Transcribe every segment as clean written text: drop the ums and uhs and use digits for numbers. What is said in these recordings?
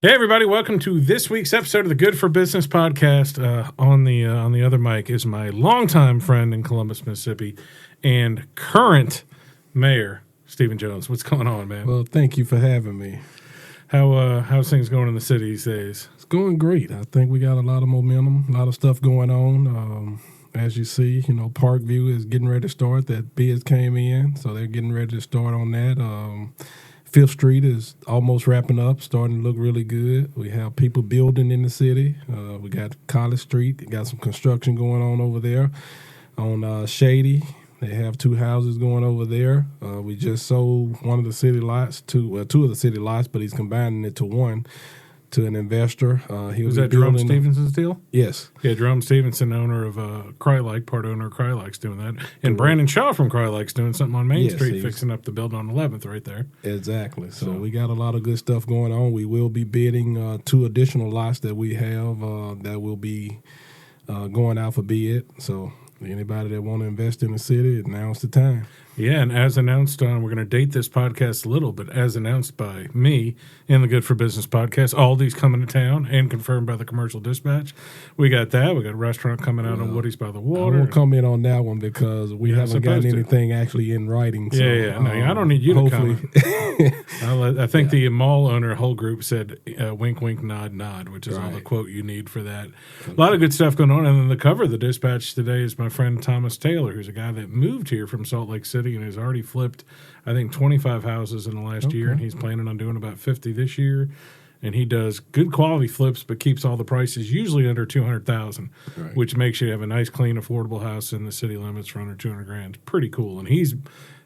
Hey everybody! Welcome to this week's episode of the Good for Business podcast. On the other mic is my longtime friend in Columbus, Mississippi, and current mayor Stephen Jones. What's going on, man? Well, thank you for having me. How's things going in the city these days? It's going great. I think we got a lot of momentum, a lot of stuff going on. As you see, Parkview is getting ready to start. That bids came in, so they're getting ready to start on that. Fifth Street is almost wrapping up, starting to look really good. We have people building in the city. We got College Street. Got some construction going on over there. On Shady, they have two houses going over there. We just sold one of the city lots, two of the city lots, but he's combining it to one, to an investor. Was that Jerome Stevenson's deal? Yes. Yeah, Jerome Stevenson, owner of Crylike, part owner of Crylike's doing that. And Brandon Shaw from Crylike's doing something on Main Street, fixing up the building on 11th right there. Exactly. So we got a lot of good stuff going on. We will be bidding two additional lots that we have that will be going out for bid. So anybody that want to invest in the city, now's the time. Yeah, and as announced, we're going to date this podcast a little, but as announced by me in the Good for Business podcast, Aldi's coming to town and confirmed by the Commercial Dispatch. We got that. We got a restaurant coming out on Woody's by the water. I won't comment on that one because we haven't gotten anything actually in writing. So, No, I don't need you to comment. I think the mall owner whole group said wink, wink, nod, nod, which is all the quote you need for that. A lot of good stuff going on. And then the cover of the Dispatch today is my friend Thomas Taylor, who's a guy that moved here from Salt Lake City and has already flipped, I think, 25 houses in the last year, and he's planning on doing about 50 this year. And he does good quality flips, but keeps all the prices usually under $200,000, which makes you have a nice, clean, affordable house in the city limits for under $200,000. Pretty cool. And he's,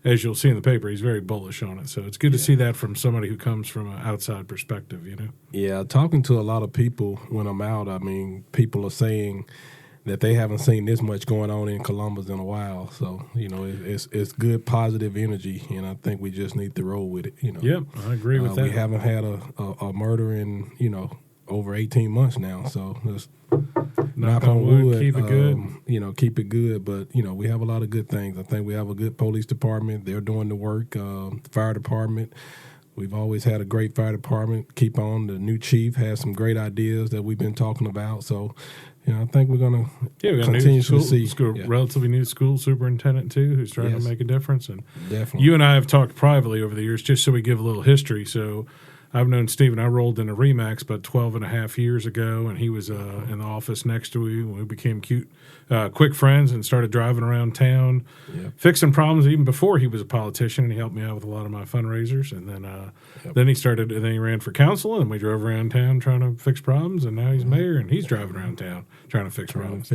as you'll see in the paper, he's very bullish on it. So it's good to see that from somebody who comes from an outside perspective, Yeah, talking to a lot of people when I'm out, people are saying that they haven't seen this much going on in Columbus in a while. So, it's good, positive energy, and I think we just need to roll with it, Yep, I agree with that. We haven't had a murder in, over 18 months now. So let's knock on wood. Keep it good. Keep it good. But, we have a lot of good things. I think we have a good police department. They're doing the work. The fire department. We've always had a great fire department. Keep on. The new chief has some great ideas that we've been talking about. So, I think we're going to continue to see. Relatively new school superintendent, too, who's trying to make a difference. And definitely. You and I have talked privately over the years, just so we give a little history. So I've known Stephen. I rolled in a Remax about 12 and a half years ago, and he was in the office next to me. We became quick friends and started driving around town, fixing problems even before he was a politician, and he helped me out with a lot of my fundraisers. And then he ran for council, and we drove around town trying to fix problems, and now he's mayor, and he's driving around town trying to fix problems.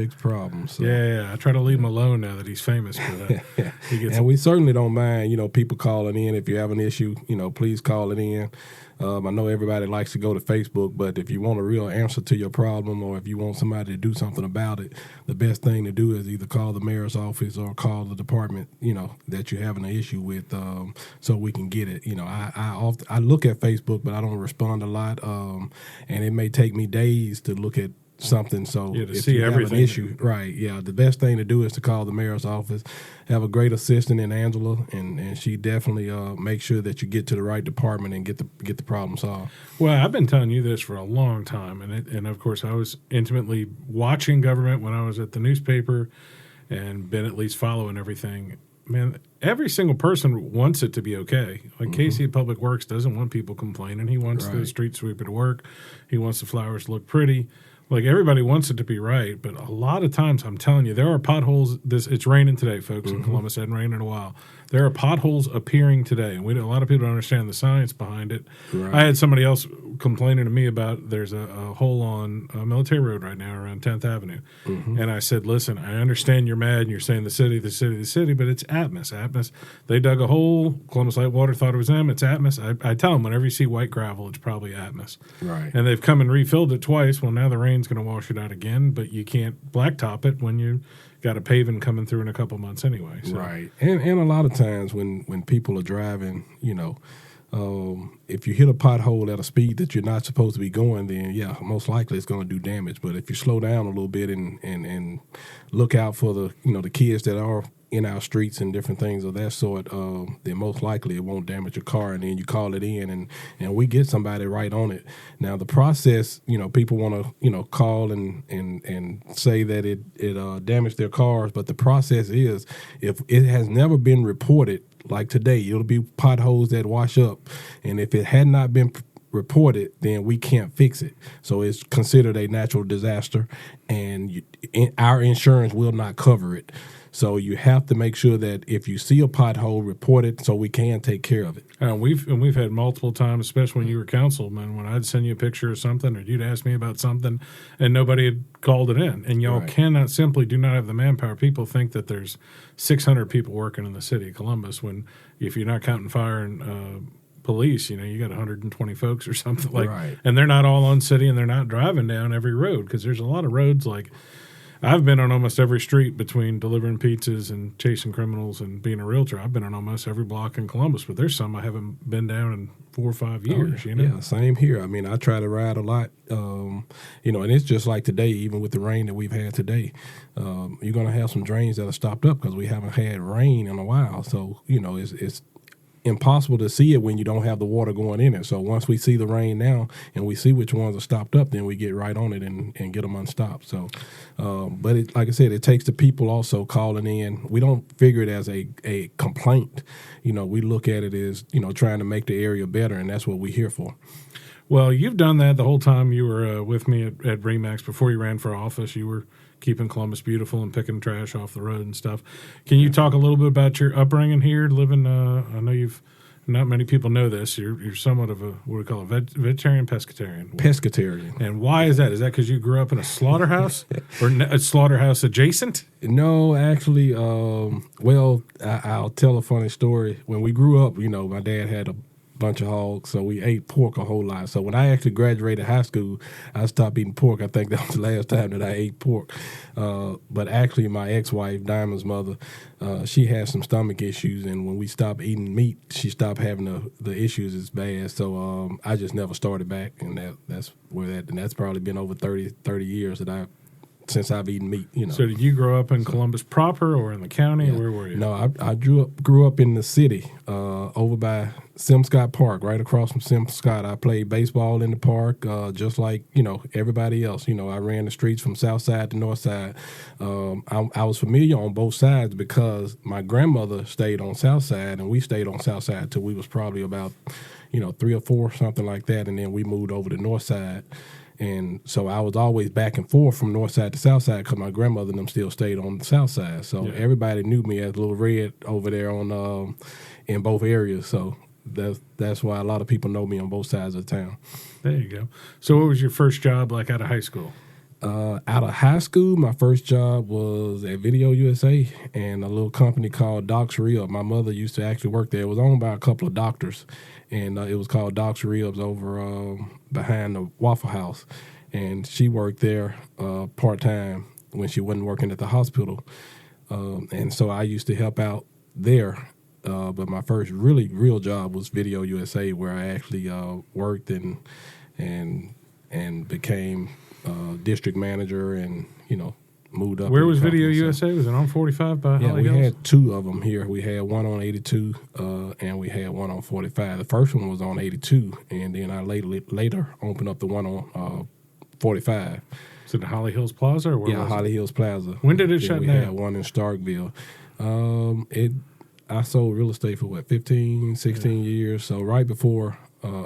So. Yeah. I try to leave him alone now that he's famous. But, and we certainly don't mind, people calling in. If you have an issue, please call it in. I know everybody likes to go to Facebook, but if you want a real answer to your problem or if you want somebody to do something about it, the best thing to do is either call the mayor's office or call the department, that you're having an issue with, so we can get it. I look at Facebook, but I don't respond a lot, and it may take me days to look at something. So if you have an issue, the best thing to do is to call the mayor's office. Have a great assistant in Angela, and she definitely makes sure that you get to the right department and get the problem solved. Well, I've been telling you this for a long time, and of course I was intimately watching government when I was at the newspaper, and been at least following everything. Man, every single person wants it to be okay. Like Casey at Public Works doesn't want people complaining. He wants the street sweeper to work. He wants the flowers to look pretty. Like, everybody wants it to be right, but a lot of times, I'm telling you, there are potholes. It's raining today, folks, in Columbus. It hadn't rained in a while. There are potholes appearing today, and a lot of people don't understand the science behind it. Right. I had somebody else complaining to me about there's a hole on Military Road right now around 10th Avenue. And I said, listen, I understand you're mad and you're saying the city, but it's Atmos. Atmos, they dug a hole. Columbus Light Water thought it was them. It's Atmos. I tell them whenever you see white gravel, it's probably Atmos. Right. And they've come and refilled it twice. Well, now the rain's going to wash it out again, but you can't blacktop it when you got a paving coming through in a couple months anyway. So. Right. And a lot of times when people are driving, if you hit a pothole at a speed that you're not supposed to be going, then most likely it's going to do damage. But if you slow down a little bit and look out for the kids that are in our streets and different things of that sort, then most likely it won't damage your car, and then you call it in, and we get somebody right on it. Now the process, people want to call and say that it damaged their cars, but the process is, if it has never been reported, like today, it'll be potholes that wash up, and if it had not been reported, then we can't fix it. So it's considered a natural disaster, and our insurance will not cover it. So you have to make sure that if you see a pothole, report it so we can take care of it. We've had multiple times, especially when you were councilman, when I'd send you a picture of something or you'd ask me about something and nobody had called it in. And y'all do not have the manpower. People think that there's 600 people working in the city of Columbus when, if you're not counting fire and police, you got 120 folks or something and they're not all on city and they're not driving down every road, because there's a lot of roads. Like, I've been on almost every street between delivering pizzas and chasing criminals and being a realtor. I've been on almost every block in Columbus, but there's some I haven't been down in 4 or 5 years. Yeah, same here. I mean, I try to ride a lot, and it's just like today, even with the rain that we've had today. You're going to have some drains that are stopped up because we haven't had rain in a while. So, it's impossible to see it when you don't have the water going in it. So once we see the rain now and we see which ones are stopped up, then we get right on it and get them unstopped. So, but like I said, it takes the people also calling in. We don't figure it as a complaint. We look at it as, trying to make the area better, and that's what we're here for. Well, you've done that the whole time you were with me at Remax. Before you ran for office, you were keeping Columbus beautiful and picking trash off the road and stuff. Can you talk a little bit about your upbringing here, living? I know not many people know this. You're somewhat of a, what do we call a vegetarian, pescatarian? Pescatarian. And why is that? Is that because you grew up in a slaughterhouse or a slaughterhouse adjacent? No, actually, I'll tell a funny story. When we grew up, my dad had a bunch of hogs, so we ate pork a whole lot. So when I actually graduated high school, I stopped eating pork. I think that was the last time that I ate pork. But actually, my ex-wife, Diamond's mother, she had some stomach issues, and when we stopped eating meat, she stopped having the issues as bad. So I just never started back, and that's probably been over 30 years since I've eaten meat. So did you grow up in Columbus proper or in the county? Yeah. Where were you? No, I grew up in the city, over by Sim Scott Park, right across from Sim Scott. I played baseball in the park, just like everybody else. I ran the streets from south side to north side. I was familiar on both sides because my grandmother stayed on south side, and we stayed on south side till we was probably about 3 or 4, something like that, and then we moved over to north side. And so I was always back and forth from north side to south side because my grandmother and them still stayed on the south side. So everybody knew me as Little Red over there on in both areas. So that's why a lot of people know me on both sides of the town. There you go. So what was your first job like out of high school? Out of high school, my first job was at Video USA and a little company called Doc's Rib. My mother used to actually work there. It was owned by a couple of doctors, and it was called Doc's Ribs over behind the Waffle House. And she worked there part-time when she wasn't working at the hospital. And so I used to help out there. But my first real job was Video USA, where I actually worked and became district manager and, moved up. Where was Video USA? Was it on 45 by Holly Hills? We had 2 of them here. We had one on 82 and we had one on 45. The first one was on 82, and then I later opened up the one on 45. Was it the Holly Hills Plaza? Or where was Holly Hills Plaza. When did it shut down? We had one in Starkville. I sold real estate for 15, 16 years. So right before,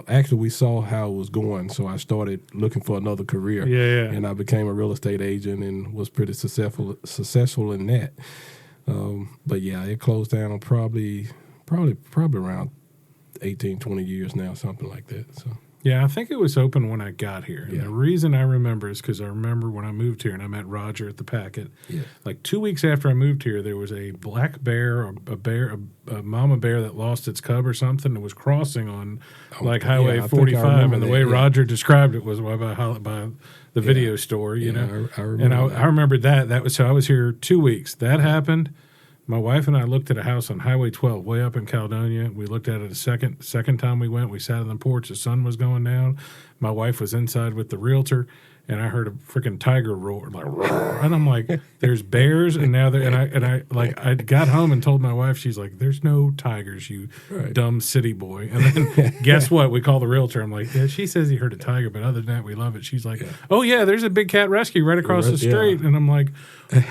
actually we saw how it was going. So I started looking for another career. Yeah. And I became a real estate agent and was pretty successful in that. But yeah, it closed down probably around 18, 20 years now, something like that. So. Yeah, I think it was open when I got here. And the reason I remember is because I remember when I moved here and I met Roger at the Packet. Yeah. Like 2 weeks after I moved here, there was a black bear, a mama bear that lost its cub or something, and was crossing on Highway 45. And the way Roger described it was by the video store, you know. I remember and I remembered that. So I was here 2 weeks. That happened. My wife and I looked at a house on Highway 12 way up in Caledonia. We looked at it a second time we went. We sat on the porch. The sun was going down. my wife was inside with the realtor, and I heard a freaking tiger roar, like, roar. And I'm like, there's bears, and now I got home and told my wife, she's like, there's no tigers, you dumb city boy. And then guess what? We call the realtor. I'm like, yeah, she says he heard a tiger, but other than that, we love it. She's like, oh yeah, there's a big cat rescue right across the street, and I'm like,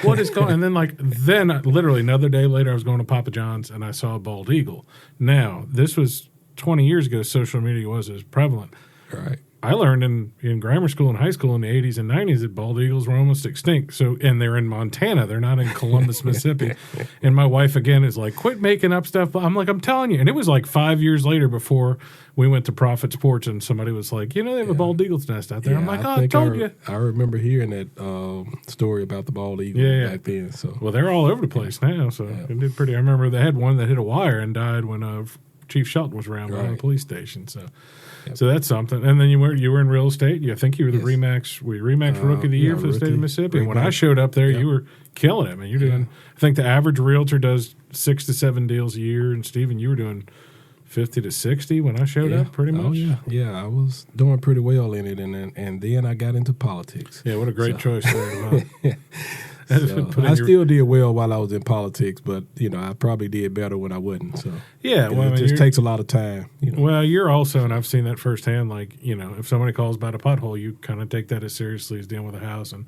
what is going? And then literally another day later, I was going to Papa John's and I saw a bald eagle. Now this was 20 years ago. Social media wasn't as prevalent. Right. I learned in grammar school and high school in the 80s and 90s that bald eagles were almost extinct. So, and they're in Montana. They're not in Columbus, Mississippi. And my wife, again, is like, quit making up stuff. I'm like, I'm telling you. And it was like 5 years later before we went to Prophet's Porch and somebody was like, they have a bald eagle's nest out there. I'm like, I told you. I remember hearing that story about the bald eagle back then. So. Well, they're all over the place now. So it did pretty. I remember they had one that hit a wire and died when Chief Shelton was around by the police station. So. Yep. So that's something. And then you were in real estate. I think you were the Remax Rookie of the Year for the state of Mississippi. And when I showed up there, you were killing it. I mean, you're doing. I think the average realtor does 6 to 7 deals a year. And Stephen, you were doing 50 to 60 when I showed up, pretty much. Oh yeah, I was doing pretty well in it, and then I got into politics. Yeah, what a great choice there. So I still did well while I was in politics, but I probably did better when I wasn't. So it just takes a lot of time. Well, you're also, and I've seen that firsthand. Like if somebody calls about a pothole, you kind of take that as seriously as dealing with a house. And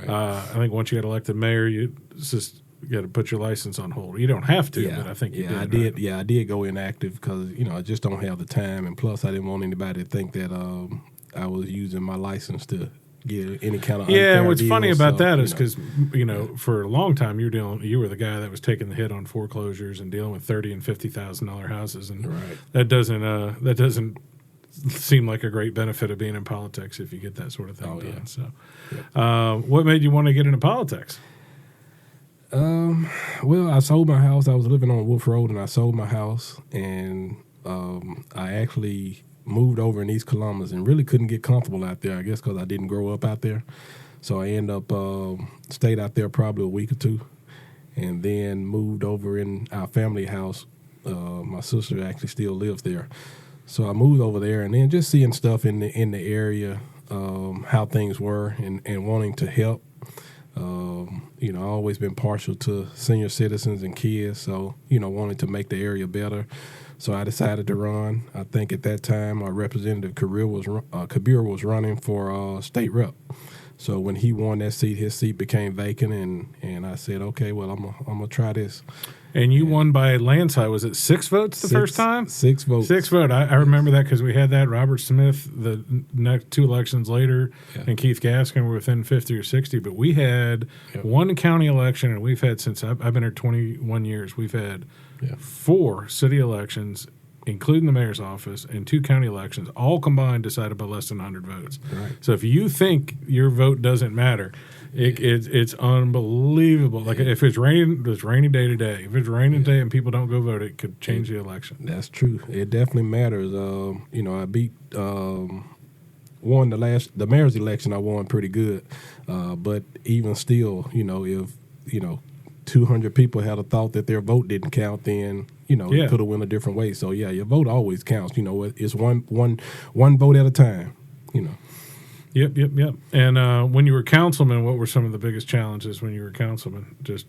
I think once you get elected mayor, you got to put your license on hold. You don't have to, but I think you did. I did. Right? Yeah, I did go inactive because I just don't have the time, and plus I didn't want anybody to think that I was using my license to get any kind of what's funny about that is because for a long time you were the guy that was taking the hit on foreclosures and dealing with $30,000 and $50,000 houses, and that doesn't seem like a great benefit of being in politics if you get that sort of thing done. So, what made you want to get into politics? Well, I sold my house. I was living on Wolf Road, and I sold my house, and I actually moved over in East Columbus and really couldn't get comfortable out there, I guess because I didn't grow up out there. So I ended up stayed out there probably a week or two and then moved over in our family house. My sister actually still lives there. So I moved over there and then just seeing stuff in the area, how things were and wanting to help. I've always been partial to senior citizens and kids, so, wanting to make the area better. So I decided to run. I think at that time, Representative Kabir was running for state rep. So when he won that seat, his seat became vacant, and I said, okay, well, I'm gonna try this. And you won by a landslide. Was it 6 votes the first time? 6 votes. 6 votes. I remember that because we had that. Robert Smith, the next 2 elections later, and Keith Gaskin were within 50 or 60. But we had one county election, and we've had since I've been here 21 years, we've had 4 city elections, including the mayor's office, and 2 county elections, all combined decided by less than 100 votes. Right. So if you think your vote doesn't matter, it's unbelievable. Like if it's raining, it's rainy day to day. If it's raining today and people don't go vote, it could change the election. That's true. It definitely matters. I beat won the mayor's election. I won pretty good, but even still, if 200 people had a thought that their vote didn't count, then it could have went a different way. So your vote always counts. It's one vote at a time. Yep. And when you were councilman, what were some of the biggest challenges when you were councilman? Just,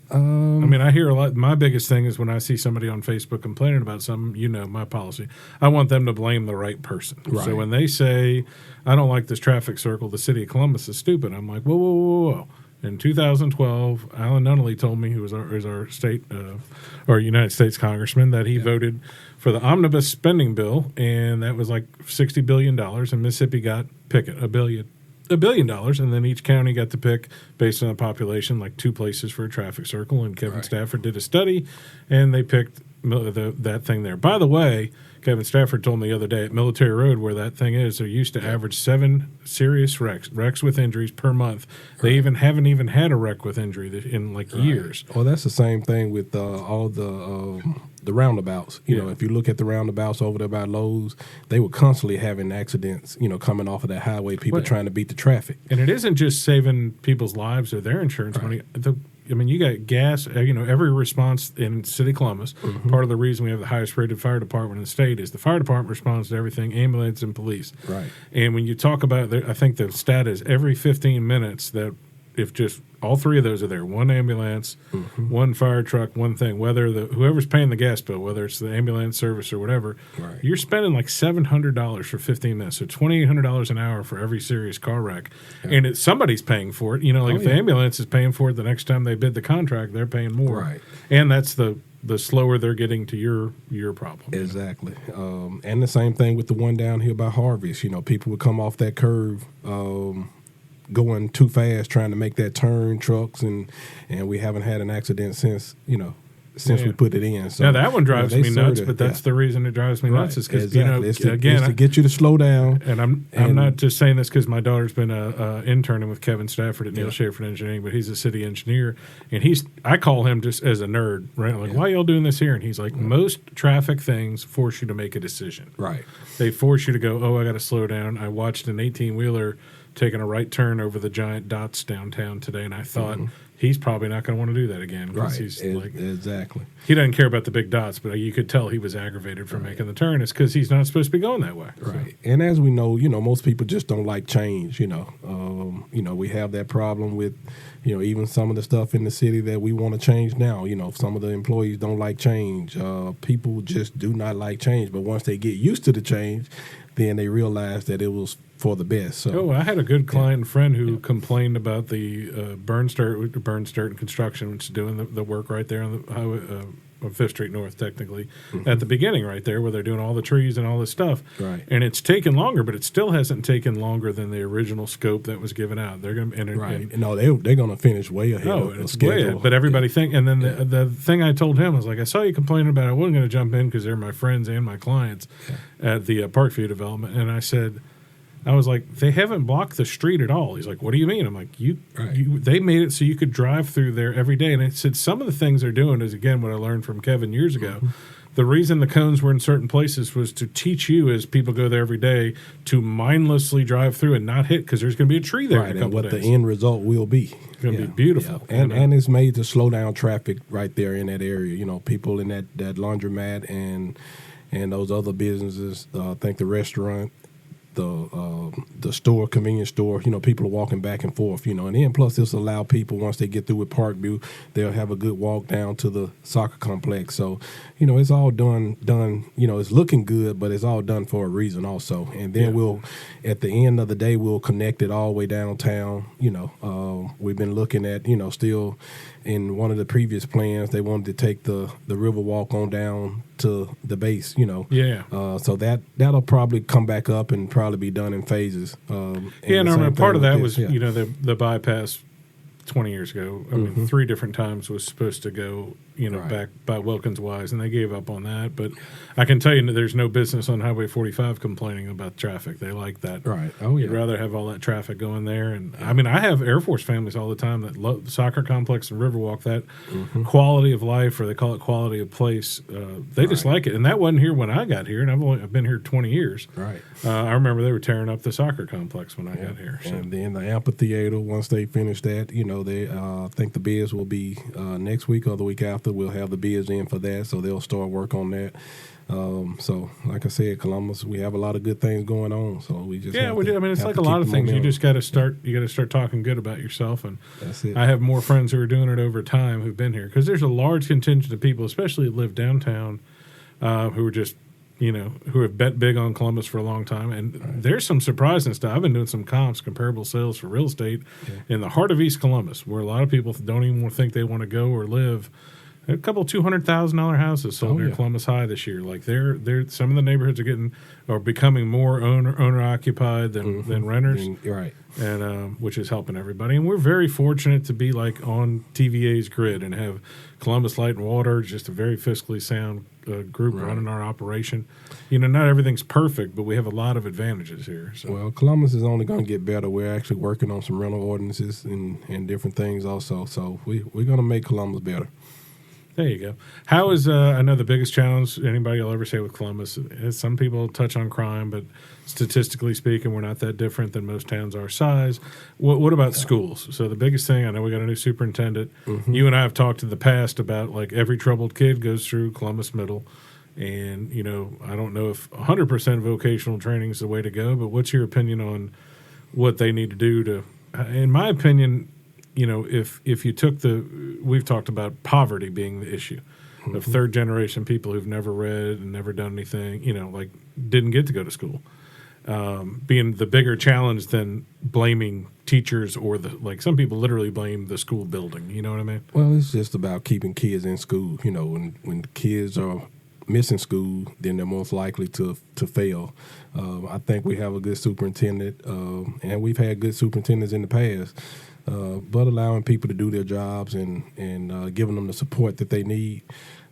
I hear a lot. My biggest thing is when I see somebody on Facebook complaining about something, my policy. I want them to blame the right person. Right. So when they say, I don't like this traffic circle, the city of Columbus is stupid, I'm like, whoa. In 2012, Alan Nunnally told me, who was our state or United States congressman, that he voted for the omnibus spending bill, and that was like $60 billion, and Mississippi got $1 billion, and then each county got to pick based on the population, like 2 places for a traffic circle. And Kevin Stafford did a study, and they picked that thing there. By the way, Kevin Stafford told me the other day at Military Road, where that thing is, they used to average 7 serious wrecks with injuries per month. They haven't even had a wreck with injury in years. Well, that's the same thing with all the roundabouts. If you look at the roundabouts over there by Lowe's, they were constantly having accidents, coming off of that highway, people trying to beat the traffic. And it isn't just saving people's lives or their insurance money. I mean, you got gas. Every response in City Columbus. Part of the reason we have the highest rated fire department in the state is the fire department responds to everything, ambulance and police. Right. And when you talk about, I think the stat is every 15 minutes that if just all three of those are there, one ambulance, one fire truck, one thing, whether whoever's paying the gas bill, whether it's the ambulance service or whatever, you're spending like $700 for 15 minutes. So $2,800 an hour for every serious car wreck. Yeah. And somebody's paying for it. If the ambulance is paying for it, the next time they bid the contract, they're paying more. Right. And that's the slower they're getting to your problem. Exactly. And the same thing with the one down here by Harvest. People would come off that curve going too fast trying to make that turn, trucks, and we haven't had an accident since we put it in. So now that one drives me nuts, but that's the reason it drives me nuts is because it's to get you to slow down. And I'm not just saying this because my daughter's been interning with Kevin Stafford at Neil Schaefer Engineering, but he's a city engineer, and I call him just as a nerd, right? Like, why are y'all doing this here? And he's like, most traffic things force you to make a decision. Right. They force you to go, I got to slow down. I watched an 18-wheeler taking a right turn over the giant dots downtown today, and I thought he's probably not going to want to do that again. Right, he's exactly. He doesn't care about the big dots, but you could tell he was aggravated for making the turn. It's because he's not supposed to be going that way. Right, so. And as we know, most people just don't like change. We have that problem with, even some of the stuff in the city that we want to change now. Some of the employees don't like change. People just do not like change, but once they get used to the change, then they realize that it was for the best. So, I had a good client friend who complained about the Burns Dirt and Construction, which is doing the work right there on the highway, on 5th Street North, technically, at the beginning right there where they're doing all the trees and all this stuff. Right. And it's taken longer, but it still hasn't taken longer than the original scope that was given out. They're going to no, they're going to finish way ahead of the schedule. Way ahead, but everybody and then the thing I told him was like, I saw you complaining about it. I wasn't going to jump in because they're my friends and my clients at the Parkview development. And I was like, they haven't blocked the street at all. He's like, what do you mean? I'm like, they made it so you could drive through there every day. And I said, some of the things they're doing is, again, what I learned from Kevin years ago. The reason the cones were in certain places was to teach you, as people go there every day, to mindlessly drive through and not hit because there's going to be a tree there in a couple and what days. the end result will be. It's going to be beautiful. Yeah. And it's made to slow down traffic right there in that area. People in that laundromat and those other businesses, I think the restaurant, the store, convenience store, people are walking back and forth, and then plus this allow people, once they get through with Parkview, they'll have a good walk down to the soccer complex. So, it's all done, it's looking good, but it's all done for a reason also. And then we'll, at the end of the day, we'll connect it all the way downtown. We've been looking at, still in one of the previous plans, they wanted to take the river walk on down to the base, so that'll probably come back up and probably be done in phases. And I remember part of that was, the bypass 20 years ago. I mean, 3 different times was supposed to go, back by Wilkins Wise, and they gave up on that. But I can tell you that there's no business on Highway 45 complaining about traffic. They like that. Right. Oh, yeah. You'd rather have all that traffic going there. And I mean, I have Air Force families all the time that love the soccer complex and Riverwalk, that quality of life, or they call it quality of place. They just like it. And that wasn't here when I got here, and I've been here 20 years. Right. I remember they were tearing up the soccer complex when I got here. So. And then the amphitheater, once they finish that, they I think the bids will be next week or the week after. We'll have the bids in for that, so they'll start work on that. So, like I said, Columbus, we have a lot of good things going on. So we just we do. I mean, it's like a lot of things. You just got to start. You got to start talking good about yourself, and that's it. I have more friends who are doing it over time who've been here because there's a large contingent of people, especially that live downtown, who are just who have bet big on Columbus for a long time. And there's some surprising stuff. I've been doing some comps, comparable sales for real estate in the heart of East Columbus, where a lot of people don't even think they want to go or live. A couple $200,000 houses sold near Columbus High this year. Like they're some of the neighborhoods are becoming more owner occupied than renters, right? And which is helping everybody. And we're very fortunate to be like on TVA's grid and have Columbus Light and Water, just a very fiscally sound group running our operation. Not everything's perfect, but we have a lot of advantages here. So. Well, Columbus is only going to get better. We're actually working on some rental ordinances and different things also. So we're going to make Columbus better. There you go. How is I know the biggest challenge anybody will ever say with Columbus is some people touch on crime, but statistically speaking, we're not that different than most towns our size. What about schools? So the biggest thing, I know we got a new superintendent. You and I have talked in the past about like every troubled kid goes through Columbus Middle. And, you know, I don't know if 100% vocational training is the way to go, but what's your opinion on what they need to do to, in my opinion, you know, if you took we've talked about poverty being the issue of third generation people who've never read and never done anything, you know, like didn't get to go to school, being the bigger challenge than blaming teachers or like some people literally blame the school building. You know what I mean? Well, it's just about keeping kids in school. You know, when kids are missing school, then they're most likely to fail. I think we have a good superintendent, and we've had good superintendents in the past. But allowing people to do their jobs and giving them the support that they need.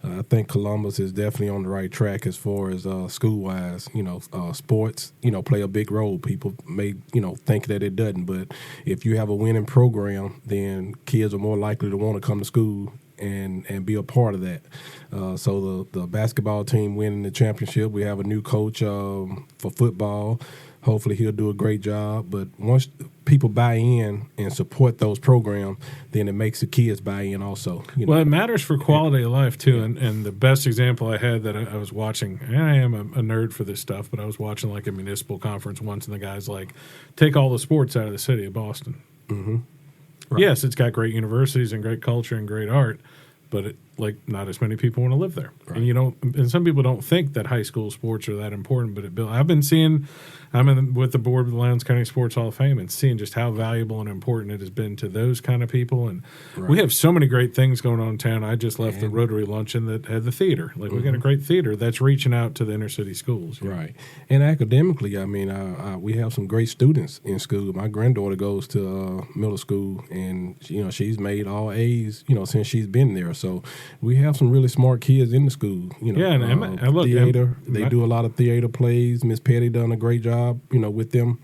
I think Columbus is definitely on the right track as far as school-wise. You know, sports, you know, play a big role. People may, you know, think that it doesn't, but if you have a winning program, then kids are more likely to want to come to school and be a part of that. So the basketball team winning the championship. We have a new coach for football. Hopefully he'll do a great job. But once people buy in and support those programs, then it makes the kids buy in also. You know? Well, it matters for quality of life, too. And the best example I had that I was watching, and I am a nerd for this stuff, but I was watching like a municipal conference once, and the guy's like, take all the sports out of the city of Boston. Right. Yes, it's got great universities and great culture and great art, but not as many people want to live there. Right. And some people don't think that high school sports are that important, but I've been seeing, with the board of the Lowndes County Sports Hall of Fame and seeing just how valuable and important it has been to those kind of people. And we have so many great things going on in town. I just left the Rotary luncheon that had the theater. Like we got a great theater that's reaching out to the inner city schools. Right. And academically, I mean, we have some great students in school. My granddaughter goes to middle school, and you know she's made all A's, you know, since she's been there. So we have some really smart kids in the school. You know, and theater. They do a lot of theater plays. Miss Petty done a great job, you know, with them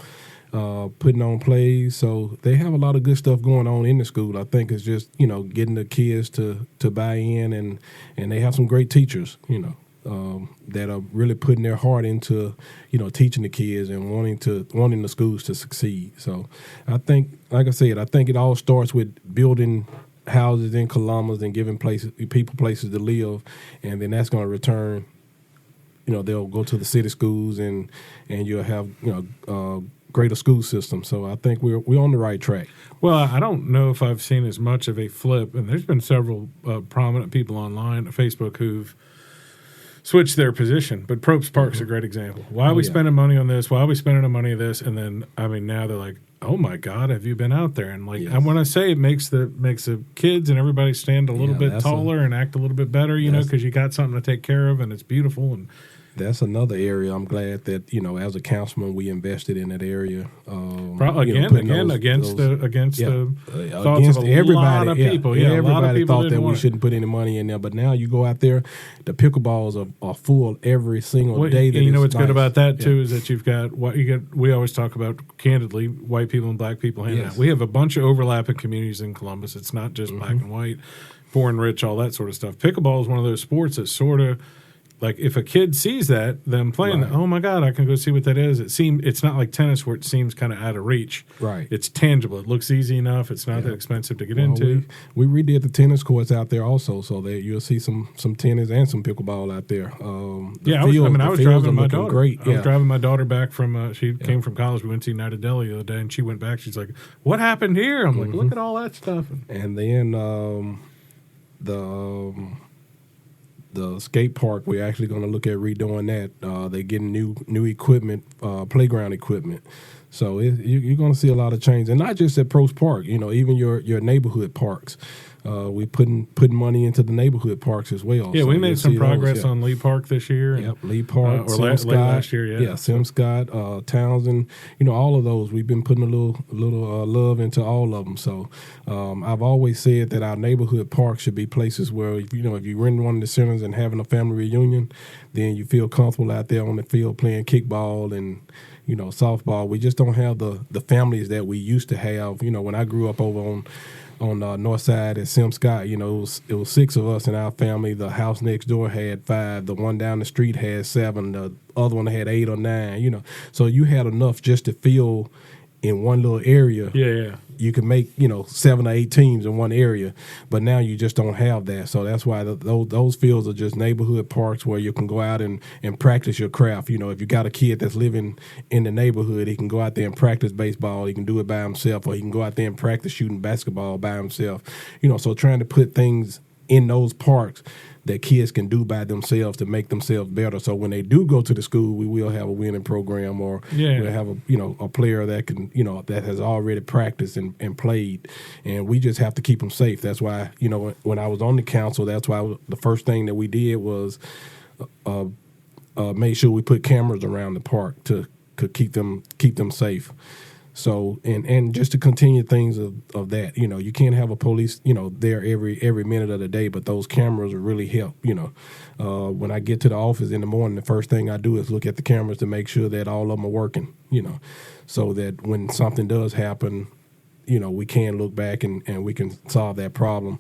putting on plays. So they have a lot of good stuff going on in the school. I think it's just, you know, getting the kids to buy in, and they have some great teachers, you know, that are really putting their heart into, you know, teaching the kids and wanting the schools to succeed. So I think, like I said, I think it all starts with building houses in Columbus and giving people places to live, and then that's going to return. You know, they'll go to the city schools, and you'll have, you know, greater school system. So I think we're on the right track. Well, I don't know if I've seen as much of a flip, and there's been several prominent people online on Facebook who've switched their position, but Probst Park's a great example. Why are we spending money on this? Why are we spending the money on this? And then, I mean, now they're like, oh my God, have you been out there? And like, when I say it makes the kids and everybody stand a little bit taller and act a little bit better, you know, because you got something to take care of and it's beautiful. And that's another area I'm glad that, you know, as a councilman, we invested in that area. Against the thoughts of everybody, lot of people. Everybody thought that we shouldn't put any money in there, but now you go out there, the pickleballs are full every single day. And you know what's good about that too is that you've got we always talk about candidly white people and black people hanging out. We have a bunch of overlapping communities in Columbus. It's not just black and white, poor and rich, all that sort of stuff. Pickleball is one of those sports that sort of, like if a kid sees them playing, oh my God, I can go see what that is. It's not like tennis where it seems kind of out of reach. Right. It's tangible. It looks easy enough. It's not that expensive to get into. We redid the tennis courts out there also, so that you'll see some tennis and some pickleball out there. I was driving my daughter. Great. I was driving my daughter back from. She came from college. We went to United Deli the other day, and she went back. She's like, "What happened here?" I'm like, "Look at all that stuff." And then the skate park, we're actually going to look at redoing that. They're getting new equipment, playground equipment. So you're going to see a lot of change, and not just at Probst Park. You know, even your neighborhood parks. We putting money into the neighborhood parks as well. Yeah, so we made some progress on Lee Park this year. Yep, Lee Park, late last year. Yeah, Sim Scott, Townsend. You know, all of those. We've been putting a little love into all of them. So I've always said that our neighborhood parks should be places where, you know, if you're in one of the centers and having a family reunion, then you feel comfortable out there on the field playing kickball and, you know, softball. We just don't have the families that we used to have. You know, when I grew up over on the north side at Sim Scott. You know, it was 6 of us in our family. The house next door had 5. The one down the street had 7. The other one had 8 or 9. You know, so you had enough just to fill in one little area. Yeah. You can make 7 or 8 teams in one area, but now you just don't have that. So that's why those fields are just neighborhood parks where you can go out and practice your craft. You know, if you got a kid that's living in the neighborhood, he can go out there and practice baseball. He can do it by himself, or he can go out there and practice shooting basketball by himself. You know, so trying to put things in those parks that kids can do by themselves to make themselves better. So when they do go to the school, we will have a winning program, or we'll have a player that can that has already practiced and played, and we just have to keep them safe. That's why when I was on the council, that's why the first thing that we did was make sure we put cameras around the park to keep them safe. So and just to continue things of that, you can't have a police there every minute of the day, but those cameras will really help. When I get to the office in the morning, the first thing I do is look at the cameras to make sure that all of them are working. So that when something does happen, we can look back and we can solve that problem.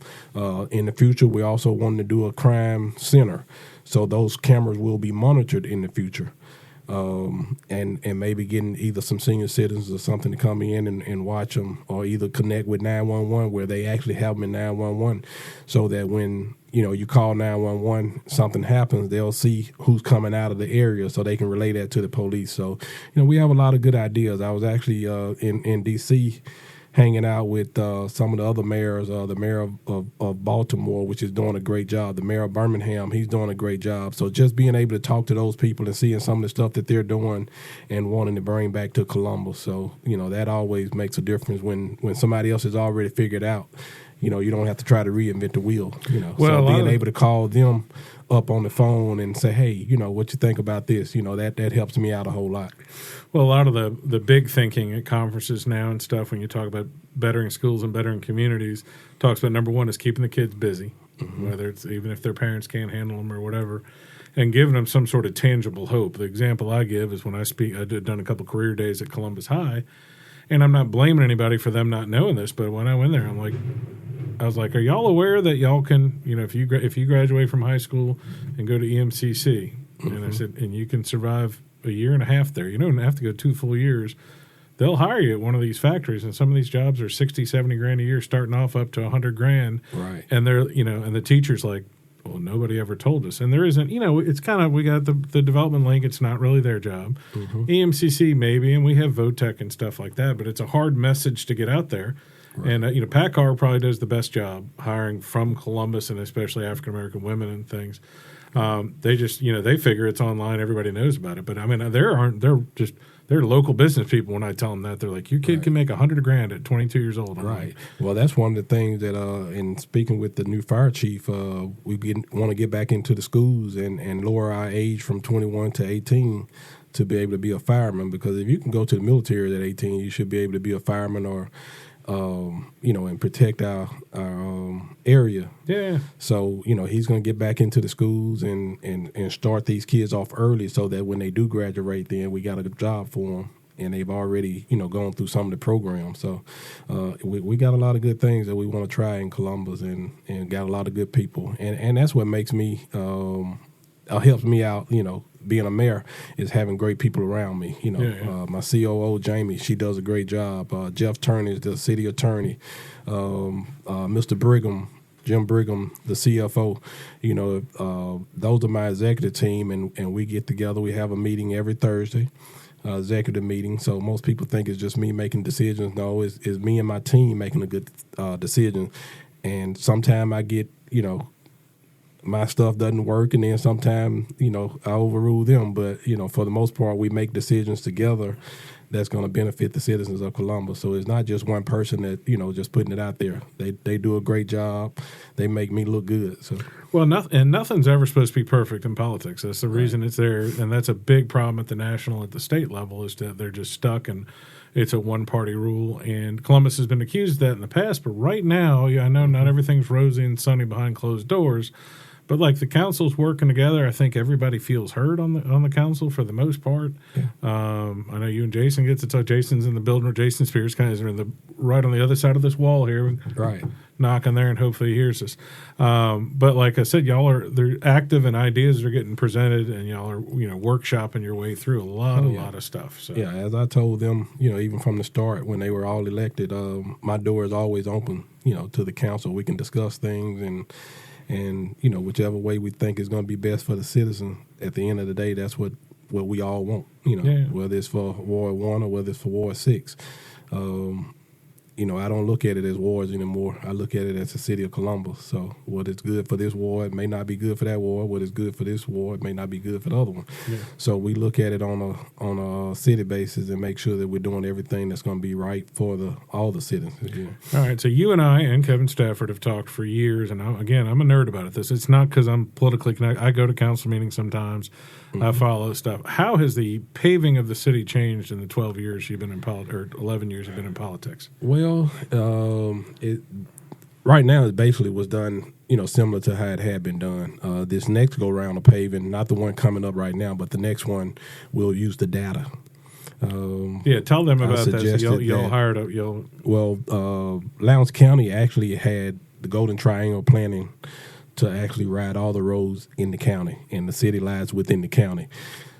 In the future, we also want to do a crime center, so those cameras will be monitored in the future. And maybe getting either some senior citizens or something to come in and watch them, or either connect with 911 where they actually have them in 911, so that when you call 911, something happens, they'll see who's coming out of the area, so they can relay that to the police. So we have a lot of good ideas. I was actually in D.C. hanging out with some of the other mayors, the mayor of Baltimore, which is doing a great job. The mayor of Birmingham, he's doing a great job. So just being able to talk to those people and seeing some of the stuff that they're doing and wanting to bring back to Columbus. So, that always makes a difference when somebody else has already figured out. You don't have to try to reinvent the wheel. So being able to call them up on the phone and say, hey, what you think about this? That helps me out a whole lot. Well, a lot of the big thinking at conferences now and stuff, when you talk about bettering schools and bettering communities, talks about number one is keeping the kids busy, whether it's even if their parents can't handle them or whatever, and giving them some sort of tangible hope. The example I give is when I done a couple career days at Columbus High, and I'm not blaming anybody for them not knowing this, but when I went there, I was like, are y'all aware that y'all can, if you graduate from high school and go to EMCC, and I said, and you can survive a year and a half there. You don't have to go 2 full years. They'll hire you at one of these factories, and some of these jobs are 60, 70 grand a year, starting off up to 100 grand. Right. And they're, and the teacher's like, well, nobody ever told us. And there isn't, it's kind of, we got the development link. It's not really their job. EMCC maybe, and we have VOTEC and stuff like that, but it's a hard message to get out there. Right. And, PACCAR probably does the best job hiring from Columbus, and especially African-American women and things. They just, they figure it's online. Everybody knows about it. But I mean, they're local business people. When I tell them that, they're like, your kid can make 100 grand at 22 years old. I'm right. Well, that's one of the things that, in speaking with the new fire chief, we want to get back into the schools and lower our age from 21 to 18 to be able to be a fireman. Because if you can go to the military at 18, you should be able to be a fireman or and protect our area. Yeah. So, he's going to get back into the schools and start these kids off early so that when they do graduate, then we got a job for them. And they've already, gone through some of the programs. So we got a lot of good things that we want to try in Columbus and got a lot of good people. And that's what makes me, helps me out, being a mayor, is having great people around me. My COO, Jamie, she does a great job. Jeff Turney is the city attorney. Mr. Brigham, Jim Brigham, the CFO. Those are my executive team, and we get together. We have a meeting every Thursday, executive meeting. So most people think it's just me making decisions. No, it's me and my team making a good decision. And sometimes I get, my stuff doesn't work, and then sometimes, I overrule them. But, for the most part, we make decisions together that's going to benefit the citizens of Columbus. So it's not just one person that, just putting it out there. They do a great job. They make me look good. So well, nothing's ever supposed to be perfect in politics. That's the reason it's there, and that's a big problem at the national, at the state level, is that they're just stuck and it's a one-party rule. And Columbus has been accused of that in the past, but right now, I know not everything's rosy and sunny behind closed doors. But like the council's working together. I think everybody feels heard on the council for the most part. Yeah. I know you and Jason get to talk. Jason's in the building, or Jason Spears kind of is right on the other side of this wall here. Right. Knock on there and hopefully he hears us. But like I said, they're active and ideas are getting presented, and y'all are workshopping your way through a lot of stuff. So yeah, as I told them, even from the start when they were all elected, my door is always open, to the council. We can discuss things and whichever way we think is going to be best for the citizen. At the end of the day, that's what we all want. Whether it's for Ward 1 or whether it's for Ward 6. I don't look at it as wards anymore. I look at it as the city of Columbus. So what is good for this ward may not be good for that ward. What is good for this ward may not be good for the other one. Yeah. So we look at it on a city basis and make sure that we're doing everything that's going to be right for all the citizens. Yeah. All right. So you and I and Kevin Stafford have talked for years, and I'm a nerd about it. It's not because I'm politically connected. I go to council meetings sometimes. Mm-hmm. I follow stuff. How has the paving of the city changed in the 12 years you've been in politics, or 11 years you've been in politics? Well, right now it basically was done, similar to how it had been done. This next go round of paving, not the one coming up right now, but the next one will use the data. Tell them about that. So y'all hired a Well, Lowndes County actually had the Golden Triangle planning to actually ride all the roads in the county, and the city lies within the county.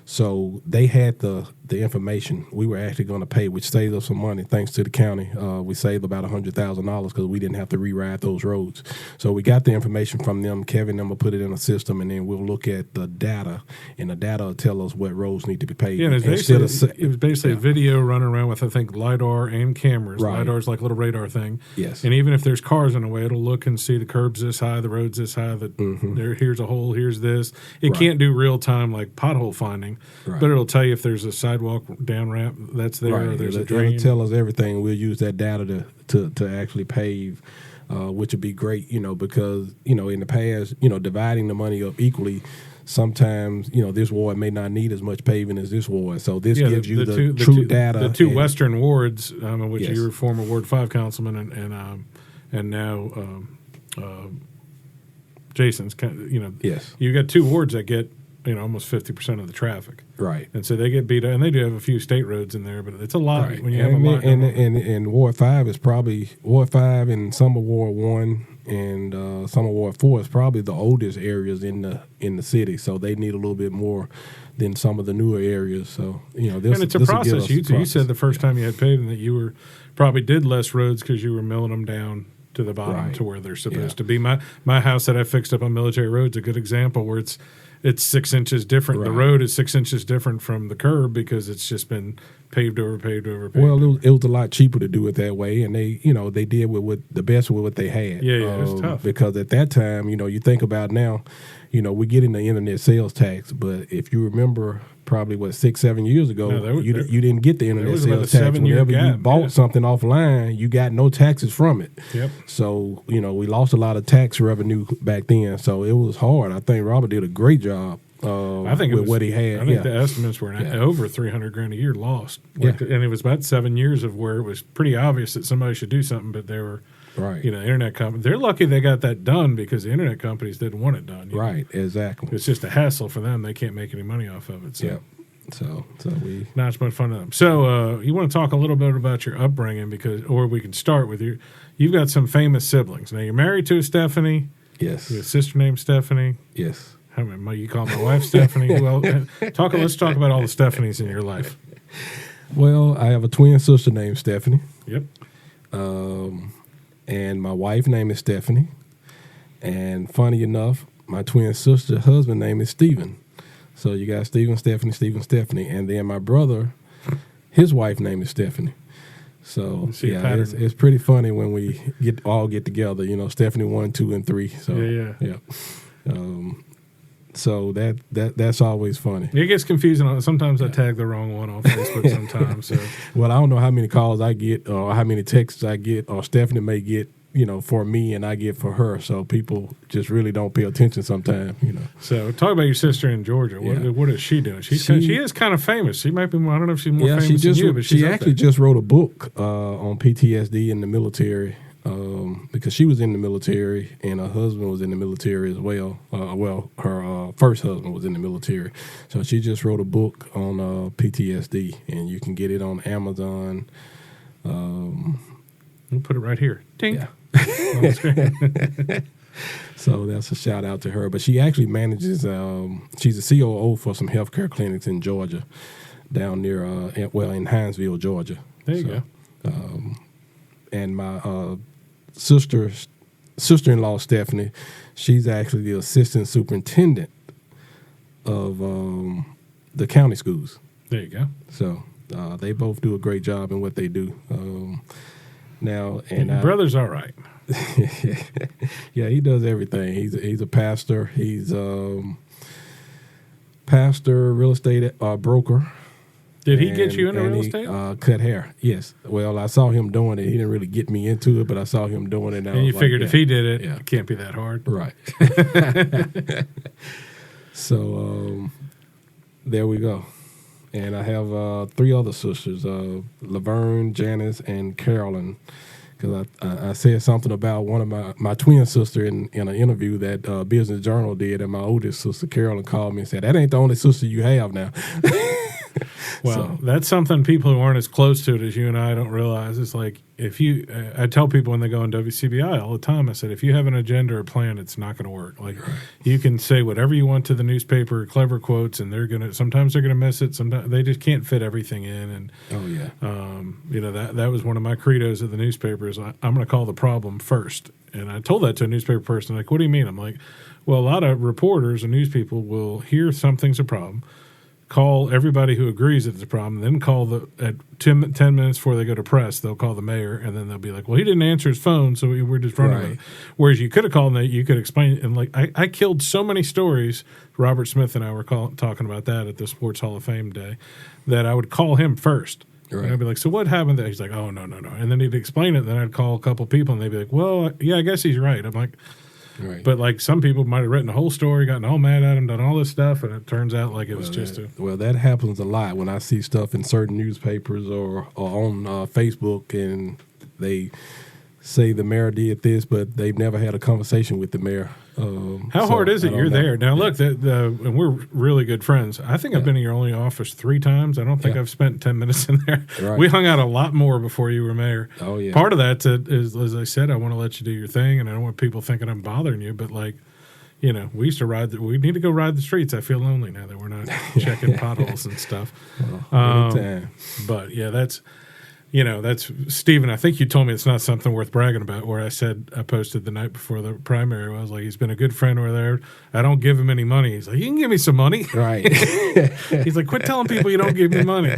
So they had the information. We were actually going to pay, which saved us some money thanks to the county. We saved about $100,000 because we didn't have to rewrite those roads. So we got the information from them. Kevin and them will put it in a system, and then we'll look at the data, and the data will tell us what roads need to be paved. Yeah, it was basically a video running around with, I think, LiDAR and cameras. Right. LiDAR's like a little radar thing. Yes. And even if there's cars in the way, it'll look and see the curb's this high, the road's this high, here's a hole, here's this. It can't do real-time like pothole finding, but it'll tell you if there's a sidewalk down ramp that's there, or there's a drain. It'll tell us everything. We'll use that data to actually pave, which would be great, because, in the past, dividing the money up equally, sometimes, this ward may not need as much paving as this ward. So this gives you the true data. The two western wards, in which you were former Ward 5 councilman and now Jason's, Yes. You got two wards that get almost 50% of the traffic. Right. And so they get beat up, and they do have a few state roads in there, but it's a lot when you have a lot. And Ward 5 is probably Ward 5 and some of Ward 1 and some of Ward 4 is probably the oldest areas in the city. So they need a little bit more than some of the newer areas. So, this and it's a process. You said the first time you had paving that you probably did less roads because you were milling them down to the bottom to where they're supposed to be. My house that I fixed up on Military Road is a good example where it's 6 inches different. Right. The road is 6 inches different from the curb because it's just been paved over. Well, it was a lot cheaper to do it that way, and they did the best with what they had. Yeah, it was tough. Because at that time, you think about now, we're getting the internet sales tax, but if you remember, probably 6-7 years ago, you didn't get the internet sales tax. Whenever you bought something offline, you got no taxes from it. Yep. So we lost a lot of tax revenue back then. So it was hard. I think Robert did a great job. I think with what he had. I think the estimates were over $300,000 a year lost. And it was about 7 years of where it was pretty obvious that somebody should do something, but they were. Right. Internet companies. They're lucky they got that done because the internet companies didn't want it done. Right, exactly. It's just a hassle for them. They can't make any money off of it. So. Yeah. So we not as much fun to them. So you want to talk a little bit about your upbringing or we can start with you've got some famous siblings. Now you're married to a Stephanie. Yes. You have a sister named Stephanie. Yes. You call my wife Stephanie. Well, let's talk about all the Stephanies in your life. Well, I have a twin sister named Stephanie. Yep. And my wife name is Stephanie. And funny enough, my twin sister husband name is Stephen. So you got Stephen, Stephanie. And then my brother, his wife name is Stephanie. So it's pretty funny when we all get together. Stephanie 1, 2, and 3. So yeah. So that's always funny. It gets confusing. Sometimes I tag the wrong one on Facebook sometimes. So. Well, I don't know how many calls I get or how many texts I get or Stephanie may get, for me and I get for her. So people just really don't pay attention sometimes, So talk about your sister in Georgia. What is she doing? She is kind of famous. She might be, I don't know if she's more famous than you, but she actually just wrote a book on PTSD in the military. because she was in the military and her husband was in the military as well. Her first husband was in the military. So she just wrote a book on PTSD, and you can get it on Amazon. We'll put it right here. Ding. Yeah. On the screen. So that's a shout out to her. But she actually manages, she's a COO for some healthcare clinics in Georgia, down near, in Hinesville, Georgia. There you go. And my sister-in-law, Stephanie, she's actually the assistant superintendent of the county schools. There you go. So they both do a great job in what they do. Now, and your brother's all right. Yeah, he does everything. He's a pastor. He's pastor, real estate broker. Did he get you into real estate? Cut hair, yes. Well, I saw him doing it. He didn't really get me into it, but I saw him doing it. And you figured if he did it, it can't be that hard. Right. So there we go. And I have 3 other sisters, Laverne, Janice, and Carolyn. Because I said something about one of my twin sister in an interview that Business Journal did, and my oldest sister, Carolyn, called me and said, that ain't the only sister you have now. Well, that's something people who aren't as close to it as you and I don't realize. It's like if you, I tell people when they go on WCBI all the time, I said, if you have an agenda or plan, it's not going to work. Like you can say whatever you want to the nuppaper, clever quotes, and sometimes they're going to miss it. Sometimes they just can't fit everything in. And, that was one of my credos at the newspaper is I'm going to call the problem first. And I told that to a newspaper person, like, what do you mean? I'm like, well, a lot of reporters and news people will hear something's a problem, call everybody who agrees that it's a problem, then call at 10 minutes before they go to press, they'll call the mayor, and then they'll be like, well, he didn't answer his phone, so we're just running with it. Whereas you could have called and you could explain it. And like I killed so many stories, Robert Smith and I were talking about that at the Sports Hall of Fame day, that I would call him first. Right. And I'd be like, so what happened there? He's like, oh, no. And then he'd explain it, and then I'd call a couple people, and they'd be like, well, yeah, I guess he's right. I'm like, right. But like some people might have written a whole story, gotten all mad at him, done all this stuff, and it turns out like it was just that happens a lot when I see stuff in certain newspapers or on Facebook, and they say the mayor did this, but they've never had a conversation with the mayor. How hard is it? You're there now. Look, and we're really good friends. I think I've been in your only office 3 times. I don't think I've spent 10 minutes in there. Right. We hung out a lot more before you were mayor. Oh yeah. Part of that is, as I said, I want to let you do your thing, and I don't want people thinking I'm bothering you. But like, we used to we need to go ride the streets. I feel lonely now that we're not checking potholes and stuff. Anytime. But yeah, that's Stephen, I think you told me it's not something worth bragging about, where I said I posted the night before the primary. I was like, he's been a good friend over there. I don't give him any money. He's like, you can give me some money. Right. He's like, quit telling people you don't give me money.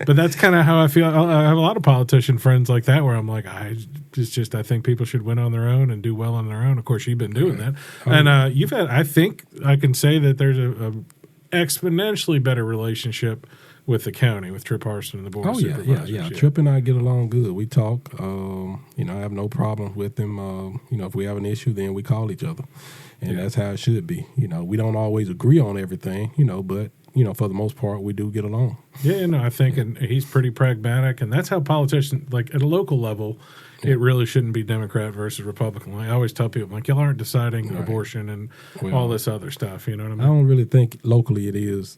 But that's kind of how I feel. I have a lot of politician friends like that where I'm like, I think people should win on their own and do well on their own. Of course, you've been doing that. And I think I can say that there's a exponentially better relationship with the county, with Trip Harson and the board of supervisors. Yeah. Trip and I get along good. We talk. I have no problem with him. If we have an issue, then we call each other. And that's how it should be. We don't always agree on everything, but, for the most part, we do get along. Yeah, I think and he's pretty pragmatic. And that's how politicians, like at a local level, it really shouldn't be Democrat versus Republican. I always tell people, like, y'all aren't deciding abortion and all this other stuff. You know what I mean? I don't really think locally it is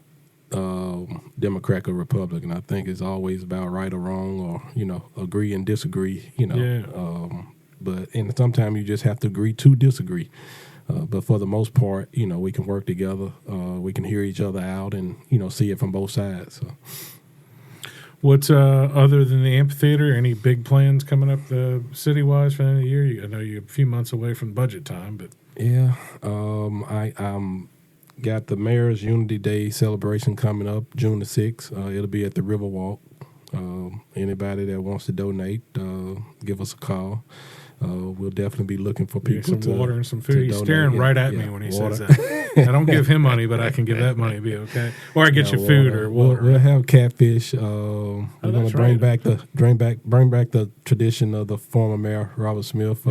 Democrat or Republican. I think it's always about right or wrong, or agree and disagree. And sometimes you just have to agree to disagree. But for the most part, we can work together. We can hear each other out, and see it from both sides. So. What's other than the amphitheater? Any big plans coming up city-wise for the end of the year? I know you're a few months away from budget time, but I'm got the Mayor's Unity Day celebration coming up June the 6th. It'll be at the Riverwalk. Anybody that wants to donate, give us a call. We'll definitely be looking for people some water and some food. He's staring right at me when he says that. I don't give him money, but I can give that money. Be okay, or I get you food or water. We'll have catfish. We're going to bring back the tradition of the former mayor Robert Smith.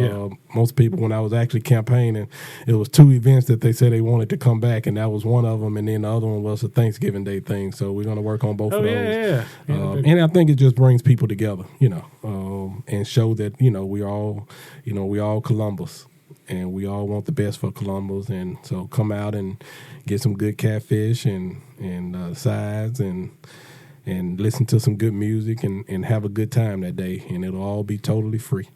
Most people, when I was actually campaigning, it was 2 events that they said they wanted to come back, and that was one of them. And then the other one was a Thanksgiving Day thing. So we're going to work on both of those. And I think it just brings people together, and show that we all we all Columbus, and we all want the best for Columbus. And so come out and get some good catfish and sides and listen to some good music and have a good time that day. And it'll all be totally free.